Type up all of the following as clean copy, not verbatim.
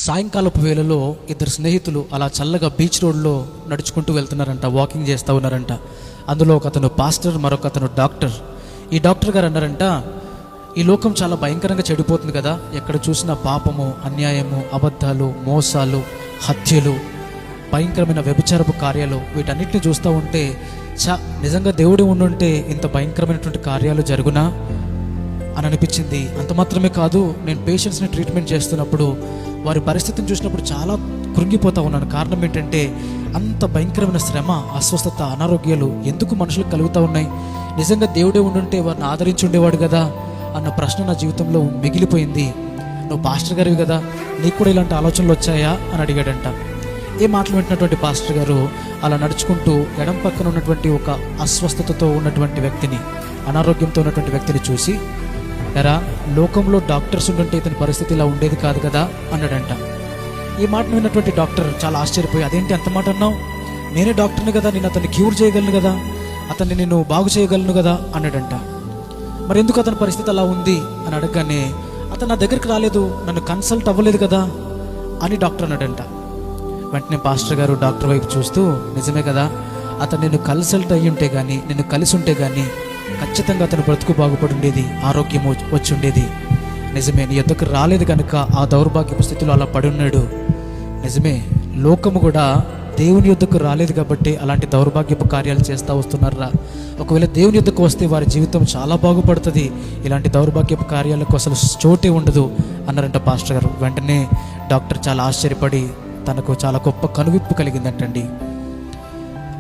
సాయంకాలపు వేళలో ఇద్దరు స్నేహితులు అలా చల్లగా బీచ్ రోడ్లో నడుచుకుంటూ వెళ్తున్నారంట, వాకింగ్ చేస్తూ ఉన్నారంట. అందులో ఒక అతను పాస్టర్, మరొక అతను డాక్టర్. ఈ డాక్టర్ గారు అన్నారంట, ఈ లోకం చాలా భయంకరంగా చెడిపోతుంది కదా, ఎక్కడ చూసినా పాపము, అన్యాయము, అబద్ధాలు, మోసాలు, హత్యలు, భయంకరమైన వ్యభిచారపు కార్యాలు, వీటన్నిటిని చూస్తూ ఉంటే నిజంగా దేవుడే ఉండుంటే ఇంత భయంకరమైనటువంటి కార్యాలు జరుగునా అని అనిపించింది. అంత మాత్రమే కాదు, నేను పేషెంట్స్ని ట్రీట్మెంట్ చేస్తున్నప్పుడు వారి పరిస్థితిని చూసినప్పుడు చాలా కృంగిపోతూ ఉన్నాను. కారణం ఏంటంటే అంత భయంకరమైన శ్రమ, అస్వస్థత, అనారోగ్యాలు ఎందుకు మనుషులకు కలుగుతూ ఉన్నాయి? నిజంగా దేవుడే ఉండుంటే వారిని ఆదరించి ఉండేవాడు కదా అన్న ప్రశ్న నా జీవితంలో మిగిలిపోయింది. నువ్వు పాస్టర్ గారివి కదా, నీకు కూడా ఇలాంటి ఆలోచనలు వచ్చాయా అని అడిగాడంట. ఏ మాటలు వింటున్నటువంటి పాస్టర్ గారు అలా నడుచుకుంటూ ఎడం పక్కన ఉన్నటువంటి ఒక అస్వస్థతతో ఉన్నటువంటి వ్యక్తిని, అనారోగ్యంతో ఉన్నటువంటి వ్యక్తిని చూసి, ఎరా లోకంలో డాక్టర్స్ ఉండుంటే ఇతని పరిస్థితి ఇలా ఉండేది కాదు కదా అన్నాడంట. ఈ మాటను విన్నటువంటి డాక్టర్ చాలా ఆశ్చర్యపోయి, అదేంటి అంత మాట అన్నావు? నేనే డాక్టర్ని కదా, నేను అతన్ని క్యూర్ చేయగలను కదా, అతన్ని నేను బాగు చేయగలను కదా అన్నాడంట. మరి ఎందుకు అతని పరిస్థితి అలా ఉంది అని అడగగానే, అతను నా దగ్గరికి రాలేదు, నన్ను కన్సల్ట్ అవ్వలేదు కదా అని డాక్టర్ అన్నాడంట. వెంటనే పాస్టర్ గారు డాక్టర్ వైపు చూస్తూ, నిజమే కదా, అతను నిన్ను కన్సల్ట్ అయ్యి ఉంటే కానీ, నిన్ను కలిసి ఉంటే కానీ ఖచ్చితంగా అతను బ్రతుకు బాగుపడి ఉండేది, ఆరోగ్యం వచ్చి ఉండేది. నిజమే, నీ యొద్దకు రాలేదు కనుక ఆ దౌర్భాగ్యపు స్థితిలో అలా పడి ఉన్నాడు. నిజమే, లోకము కూడా దేవుని యొద్దకు రాలేదు కాబట్టి అలాంటి దౌర్భాగ్యపు కార్యాలు చేస్తూ వస్తున్నారా. ఒకవేళ దేవుని యొద్దకు వస్తే వారి జీవితం చాలా బాగుపడుతుంది, ఇలాంటి దౌర్భాగ్యపు కార్యాలకు అసలు చోటే ఉండదు అన్నారంట పాస్టర్ గారు. వెంటనే డాక్టర్ చాలా ఆశ్చర్యపడి తనకు చాలా గొప్ప కనువిప్పు కలిగిందంటండి.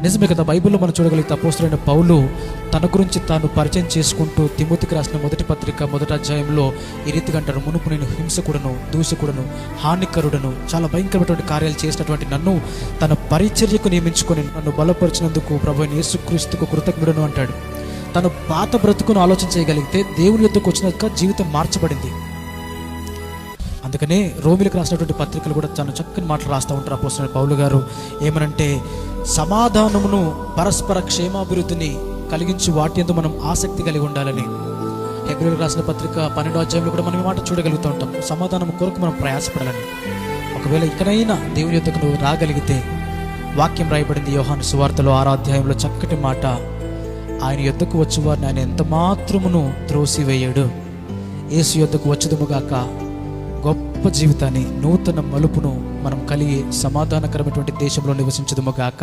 నిజమే కదా, బైబిల్లో మనం చూడగలిగితే అపోస్తలుడైన పౌలు తన గురించి తాను పరిచయం చేసుకుంటూ తిమోతికి రాసిన మొదటి పత్రిక 1వ అధ్యాయంలో ఈ రీతిగా అంటారు, మునుపు నేను హింసకుడను, దూషకుడను, హానికరుడను, చాలా భయంకరమైనటువంటి కార్యాలు చేసినటువంటి నన్ను తన పరిచర్యకు నియమించుకొని నన్ను బలపరిచినందుకు ప్రభువైన యేసుక్రీస్తుకు కృతజ్ఞుడను అంటాడు. తను పాత బ్రతుకును ఆలోచన చేయగలిగితే దేవుని యొద్దకు వచ్చినాక జీవితం మార్చబడింది. అందుకనే రోమిలకు రాసినటువంటి పత్రికలు కూడా చాలా చక్కని మాటలు రాస్తూ ఉంటారు అపోస్తలుడైన పౌలు గారు. ఏమనంటే, సమాధానమును, పరస్పర క్షేమాభివృద్ధిని కలిగించి వాటి యందు మనం ఆసక్తి కలిగి ఉండాలని. హెబ్రీయులకు రాసిన పత్రిక 12వ అధ్యాయంలో కూడా మనం ఈ మాట చూడగలుగుతూ ఉంటాం, సమాధానం కొరకు మనం ప్రయాసపడాలని. ఒకవేళ ఇకనైనా దేవుని యొద్దకు నువ్వు రాగలిగితే, వాక్యం రాయబడింది యోహాను సువార్తలో 6వ అధ్యాయంలో చక్కటి మాట, ఆయన యొద్దకు వచ్చి వారిని ఆయన ఎంత మాత్రమును త్రోసివేయడు. యేసు యొద్దకు వచ్చుదుముగాక గొప్ప జీవితాన్ని, నూతన మలుపును మనం కలిగి సమాధానకరమైనటువంటి దేశంలో నివసించుదుముగాక.